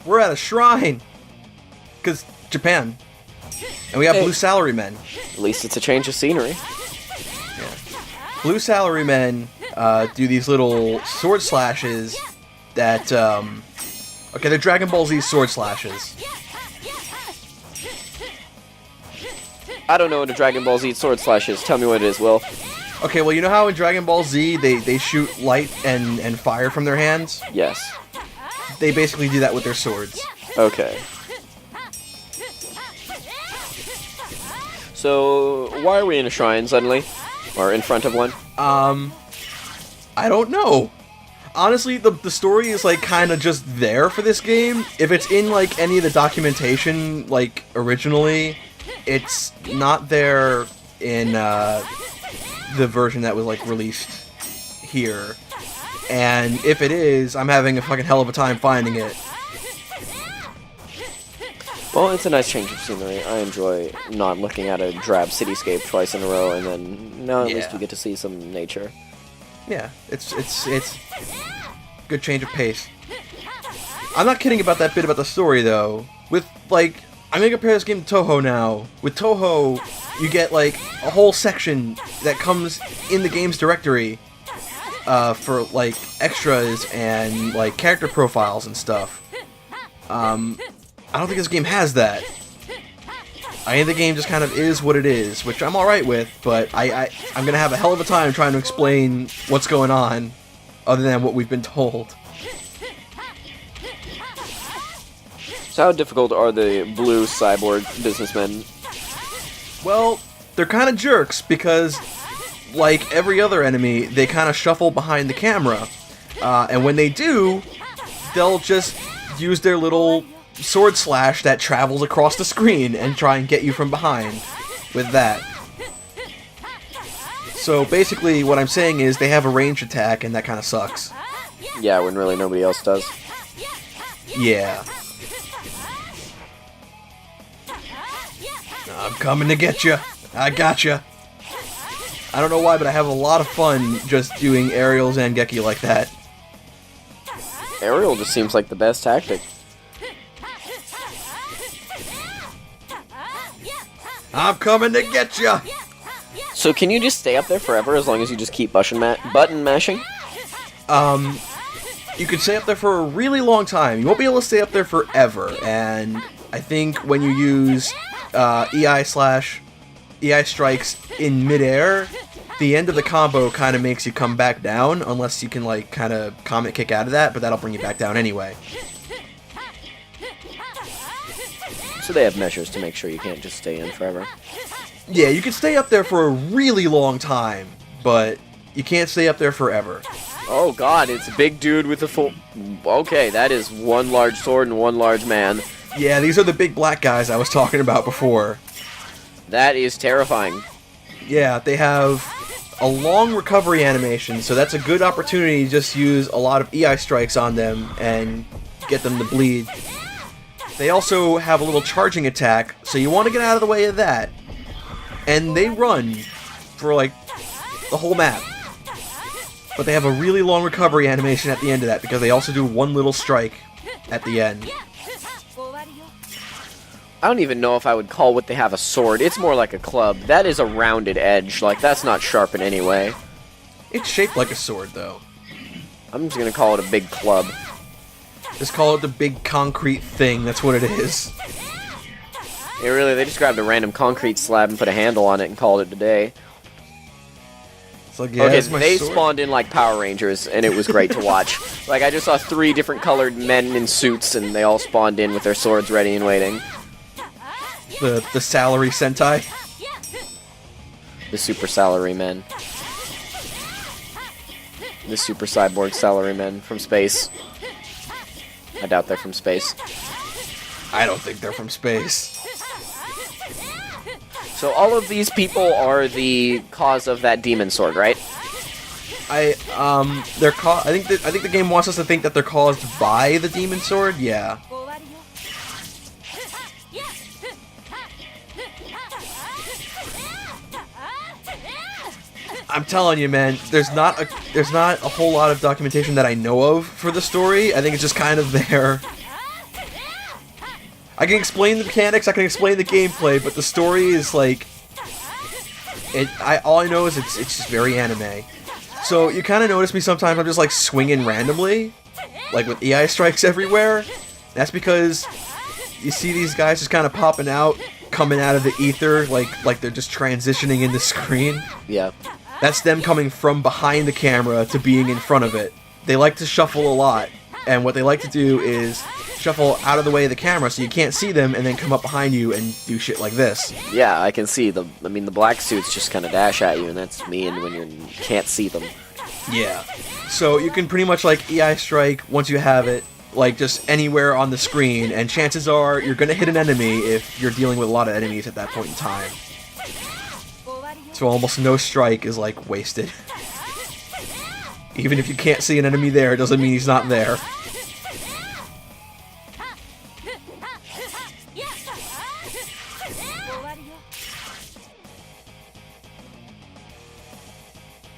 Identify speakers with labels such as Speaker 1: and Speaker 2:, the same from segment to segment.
Speaker 1: we're at a shrine. Because Japan. And we got blue salarymen.
Speaker 2: At least it's a change of scenery.
Speaker 1: Yeah. Blue salarymen do these little sword slashes that, okay, they're Dragon Ball Z sword slashes.
Speaker 2: I don't know what a Dragon Ball Z sword slash is. Tell me what it is, Will.
Speaker 1: Okay, well, you know how in Dragon Ball Z they shoot light and fire from their hands?
Speaker 2: Yes.
Speaker 1: They basically do that with their swords.
Speaker 2: Okay. So, why are we in a shrine suddenly? Or in front of one?
Speaker 1: I don't know. Honestly, the story is, like, kind of just there for this game. If it's in, like, any of the documentation, like, originally, it's not there in, the version that was, like, released here. And if it is, I'm having a fucking hell of a time finding it.
Speaker 2: Well, it's a nice change of scenery. I enjoy not looking at a drab cityscape twice in a row, and then now at least we get to see some nature.
Speaker 1: Yeah, it's good change of pace. I'm not kidding about that bit about the story, though. With, like, I'm gonna compare this game to Touhou now. With Touhou, you get, like, a whole section that comes in the game's directory for, like, extras and, like, character profiles and stuff. I don't think this game has that. I think the game just kind of is what it is, which I'm alright with, but I'm gonna have a hell of a time trying to explain what's going on, other than what we've been told.
Speaker 2: So how difficult are the blue cyborg businessmen?
Speaker 1: Well, they're kind of jerks, because, like every other enemy, they kind of shuffle behind the camera. And when they do, they'll just use their little sword slash that travels across the screen and try and get you from behind with that. So basically what I'm saying is they have a ranged attack and that kind of sucks.
Speaker 2: Yeah, when really nobody else does.
Speaker 1: Yeah. I'm coming to get you. I got you. I don't know why, but I have a lot of fun just doing aerials and Geki like that.
Speaker 2: Aerial just seems like the best tactic.
Speaker 1: I'm coming to get you.
Speaker 2: So can you just stay up there forever as long as you just keep button mashing?
Speaker 1: You can stay up there for a really long time. You won't be able to stay up there forever, and I think when you use EI strikes in midair, the end of the combo kind of makes you come back down, unless you can, like, kind of comet kick out of that, but that'll bring you back down anyway.
Speaker 2: So they have measures to make sure you can't just stay in forever.
Speaker 1: Yeah, you can stay up there for a really long time, but you can't stay up there forever.
Speaker 2: Oh god, it's a big dude with a full... Okay, that is one large sword and one large man.
Speaker 1: Yeah, these are the big black guys I was talking about before.
Speaker 2: That is terrifying.
Speaker 1: Yeah, they have a long recovery animation, so that's a good opportunity to just use a lot of EI strikes on them and get them to bleed. They also have a little charging attack, so you want to get out of the way of that. And they run for, like, the whole map. But they have a really long recovery animation at the end of that, because they also do one little strike at the end.
Speaker 2: I don't even know if I would call what they have a sword. It's more like a club. That is a rounded edge. Like, that's not sharp in any way.
Speaker 1: It's shaped like a sword, though.
Speaker 2: I'm just gonna call it a big club.
Speaker 1: Just call it the big concrete thing. That's what it is.
Speaker 2: Yeah, really, they just grabbed a random concrete slab and put a handle on it and called it a day.
Speaker 1: It's like, yeah,
Speaker 2: okay,
Speaker 1: it's my
Speaker 2: they
Speaker 1: sword.
Speaker 2: spawned in like Power Rangers, and it was great to watch. Like, I just saw 3 different colored men in suits, and they all spawned in with their swords ready and waiting.
Speaker 1: The salary Sentai?
Speaker 2: The super salary men. The super cyborg salary men from space. I doubt they're from space.
Speaker 1: I don't think they're from space.
Speaker 2: So all of these people are the cause of that demon sword, right?
Speaker 1: I think the game wants us to think that they're caused by the demon sword. Yeah. I'm telling you, man, there's not a whole lot of documentation that I know of for the story. I think it's just kind of there. I can explain the mechanics, I can explain the gameplay, but the story is like... all I know is it's just very anime. So you kind of notice me sometimes I'm just like swinging randomly, like with EI strikes everywhere. That's because you see these guys just kind of popping out, coming out of the ether, like they're just transitioning in the screen.
Speaker 2: Yeah.
Speaker 1: That's them coming from behind the camera to being in front of it. They like to shuffle a lot, and what they like to do is shuffle out of the way of the camera so you can't see them, and then come up behind you and do shit like this.
Speaker 2: Yeah, I can see the black suits just kind of dash at you, and that's mean when you can't see them.
Speaker 1: Yeah. So you can pretty much like EI strike once you have it, like just anywhere on the screen, and chances are you're gonna hit an enemy if you're dealing with a lot of enemies at that point in time. So almost no strike is like wasted. Even if you can't see an enemy there, it doesn't mean he's not there.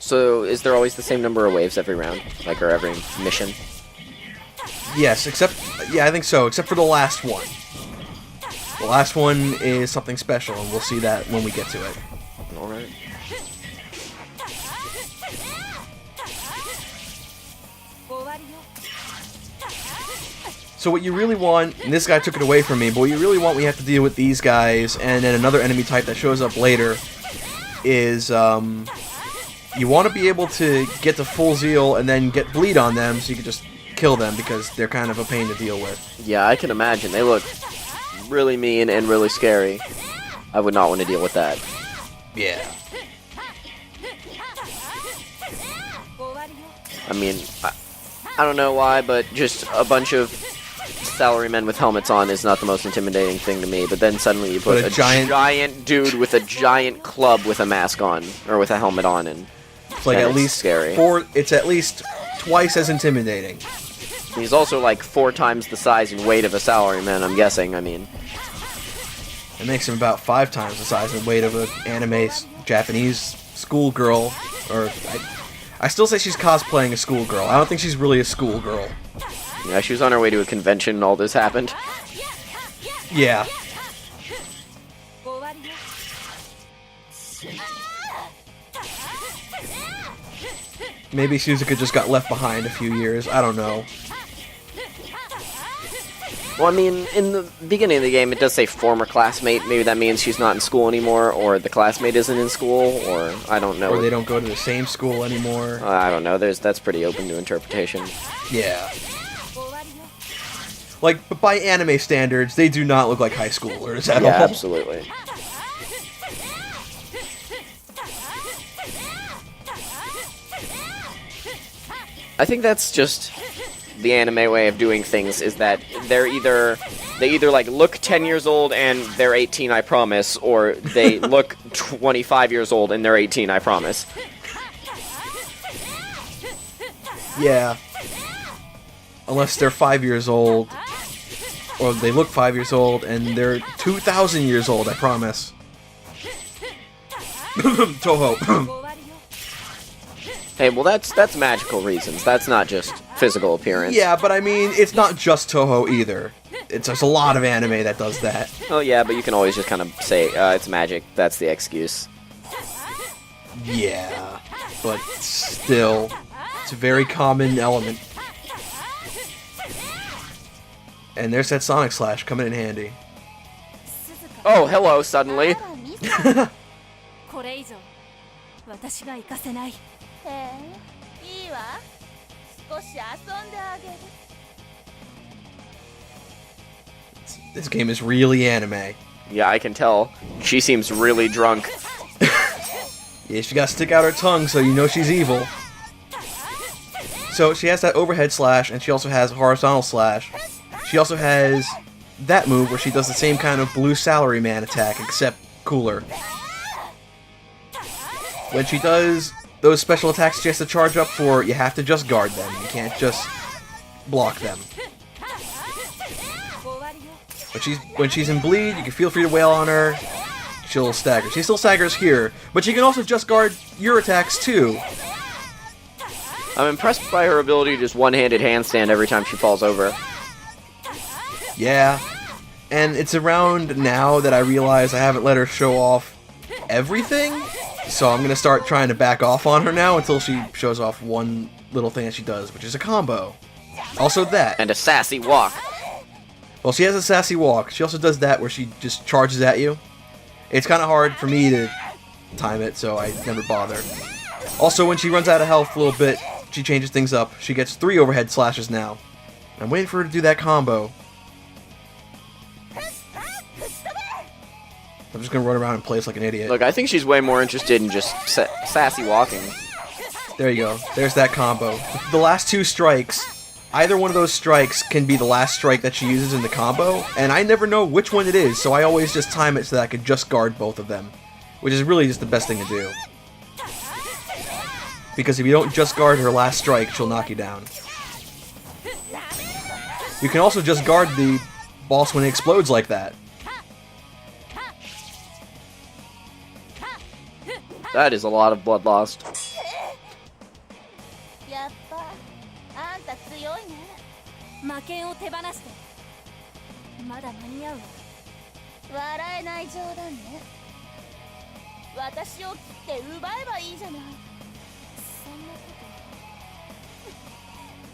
Speaker 2: So, is there always the same number of waves every round? Like, or every mission?
Speaker 1: Yes, yeah, I think so, except for the last one. The last one is something special, and we'll see that when we get to it.
Speaker 2: Alright.
Speaker 1: So what you really want, and this guy took it away from me, but what you really want when you have to deal with these guys, and then another enemy type that shows up later, is, you want to be able to get to full zeal and then get bleed on them so you can just kill them, because they're kind of a pain to deal with.
Speaker 2: Yeah, I can imagine. They look really mean and really scary. I would not want to deal with that.
Speaker 1: Yeah.
Speaker 2: I mean, I don't know why, but just a bunch of salarymen with helmets on is not the most intimidating thing to me, but then suddenly you put a giant dude with a giant club with a mask on, or with a helmet on, and
Speaker 1: it's like at least
Speaker 2: scary.
Speaker 1: It's at least twice as intimidating.
Speaker 2: He's also like 4 times the size and weight of a salaryman, I'm guessing, I mean.
Speaker 1: It makes him about 5 times the size and weight of an anime Japanese schoolgirl, or... I still say she's cosplaying a schoolgirl. I don't think she's really a schoolgirl.
Speaker 2: Yeah, she was on her way to a convention and all this happened.
Speaker 1: Yeah. Maybe Suzuka just got left behind a few years. I don't know.
Speaker 2: Well, I mean, in the beginning of the game, it does say former classmate. Maybe that means she's not in school anymore, or the classmate isn't in school, or I don't know.
Speaker 1: Or they don't go to the same school anymore.
Speaker 2: I don't know. That's pretty open to interpretation.
Speaker 1: Yeah. Like, but by anime standards, they do not look like high schoolers at all.
Speaker 2: Yeah, absolutely. I think that's just the anime way of doing things, is that they either like look 10 years old and they're 18, I promise, or they look 25 years old and they're 18, I promise.
Speaker 1: Yeah. Unless they're 5 years old, or they look 5 years old and they're 2,000 years old, I promise. Touhou.
Speaker 2: Hey, well, that's magical reasons. That's not just physical appearance.
Speaker 1: Yeah, but I mean, it's not just Touhou either. There's a lot of anime that does that.
Speaker 2: Oh, yeah, but you can always just kind of say, it's magic. That's the excuse.
Speaker 1: Yeah, but still, it's a very common element. And there's that Sonic Slash coming in handy.
Speaker 2: Oh, hello, suddenly.
Speaker 1: This game is really anime.
Speaker 2: Yeah, I can tell. She seems really drunk.
Speaker 1: Yeah, she gotta stick out her tongue so you know she's evil. So she has that overhead slash, and she also has horizontal slash. She also has that move where she does the same kind of blue salaryman attack, except cooler. When she does those special attacks she has to charge up for, you have to just guard them. You can't just block them. When she's in bleed, you can feel free to wail on her. She'll stagger. She still staggers here, but she can also just guard your attacks too.
Speaker 2: I'm impressed by her ability to just one-handed handstand every time she falls over.
Speaker 1: Yeah. And it's around now that I realize I haven't let her show off everything. So I'm going to start trying to back off on her now until she shows off one little thing that she does, which is a combo. Also that.
Speaker 2: And a sassy walk.
Speaker 1: Well, she has a sassy walk. She also does that where she just charges at you. It's kind of hard for me to time it, so I never bother. Also, when she runs out of health a little bit, she changes things up. She gets 3 overhead slashes now. I'm waiting for her to do that combo. I'm just going to run around in place like an idiot.
Speaker 2: Look, I think she's way more interested in just sassy walking.
Speaker 1: There you go. There's that combo. The last 2 strikes, either one of those strikes can be the last strike that she uses in the combo, and I never know which one it is, so I always just time it so that I could just guard both of them, which is really just the best thing to do. Because if you don't just guard her last strike, she'll knock you down. You can also just guard the boss when it explodes like that.
Speaker 2: That is a lot of blood lost.
Speaker 3: やっぱあんた強いね。魔剣を手放してまだ間に合うわ。笑えない冗談ね。私を切って奪えばいいじゃない。そんなこ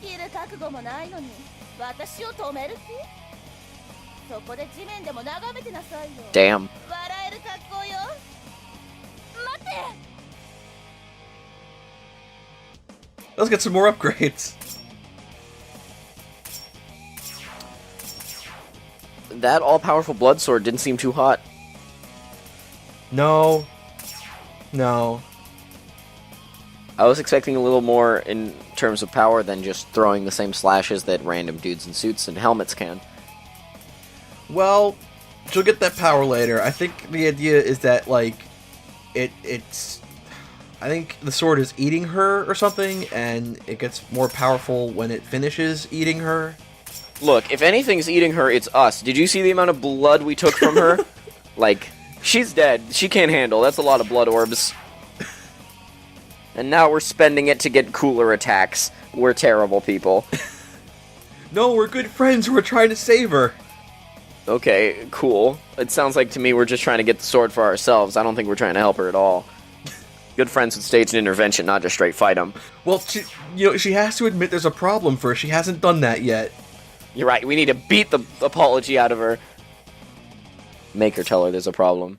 Speaker 3: と切る覚悟もないのに私を止める気？そこで地面でも眺めてなさいよ。
Speaker 2: Damn.
Speaker 3: 笑える格好よ。待って。
Speaker 1: Let's get some more upgrades.
Speaker 2: That all-powerful blood sword didn't seem too hot.
Speaker 1: No. No.
Speaker 2: I was expecting a little more in terms of power than just throwing the same slashes that random dudes in suits and helmets can.
Speaker 1: Well, she'll get that power later. I think the idea is that, like, it's... I think the sword is eating her or something, and it gets more powerful when it finishes eating her.
Speaker 2: Look, if anything's eating her, it's us. Did you see the amount of blood we took from her? Like, she's dead. She can't handle. That's a lot of blood orbs. And now we're spending it to get cooler attacks. We're terrible people.
Speaker 1: No, we're good friends. We're trying to save her.
Speaker 2: Okay, cool. It sounds like to me we're just trying to get the sword for ourselves. I don't think we're trying to help her at all. Good friends would stage an intervention, not just straight fight them.
Speaker 1: Well, she has to admit there's a problem first. She hasn't done that yet.
Speaker 2: You're right, we need to beat the apology out of her. Make her tell her there's a problem.